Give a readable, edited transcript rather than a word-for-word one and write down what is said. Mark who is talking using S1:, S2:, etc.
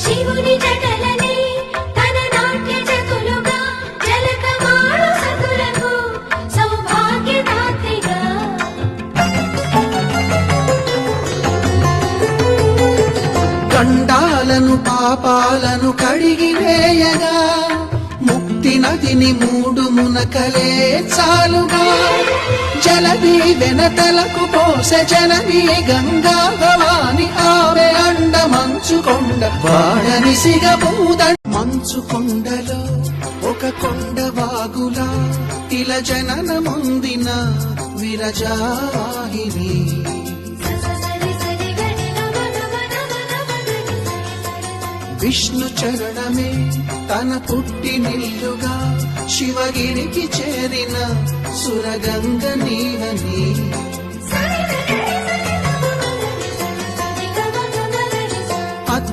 S1: శివుని జటలనే తన నాట్య చతులుగా జలకమాడు సతులకు సౌభాగ్యదాత్రిగా
S2: గండాలను పాపాలను కడిగివేయగా ముక్తి నదిని మూడు మునకలే చాలుగా జలది వెనతలకు పోసె జనని గంగా భవాని ఆమె అండ మంచుకొండ వాడని సిగబూద మంచుకొండలో ఒక కొండ వాగులా ఇల జనన ముందిన విరజావాహిని విష్ణు చరణమే తన పుట్టినిల్లుగా శివగిరికి చేరిన సురగంగ నీవని